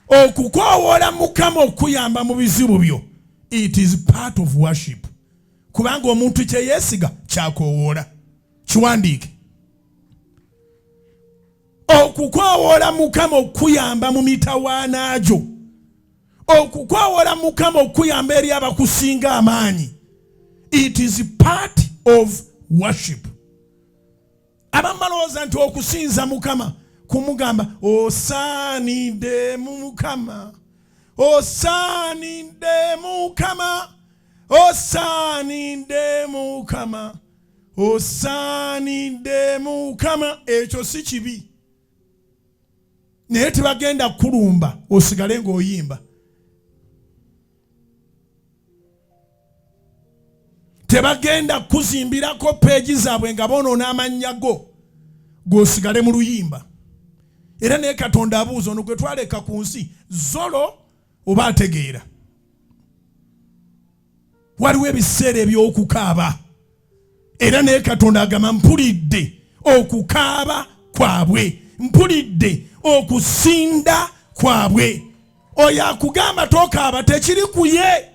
okukoowola Mukama okuyamba mu bizibu byo, it is part of worship. Kubanga omuntu kye yeesiga kyakoowoola. Kiwandiike. Okukoowola Mukama okuyamba mu mitawaana gyo, okukoowola Mukama okuyamba eri abakusinga amaanyi, it is part of worship. Abamalowooza nti okusinza Mukama kumugamba osaanidde Mukama, osaanidde Mukama, osaanidde Mukama, osaanidde Mukama. Ekyo si kibi, naye tebagenda kulumba osigale ng'oyimba. Tebagenda kuzimbirako peegi zaabwe nga bonoona amannya go g'osigale mu luyimba. Era naye Katonda abuuza ono gwe twaleka ku nsi zolo oba ategeera. Waliwo ebiseera eby'okukaaba, era naye Katonda agamba mpulidde okukaaba kwabwe, mpulidde okusinda kwabwe. Oyo akugamba tokaaba tekiri ku ye.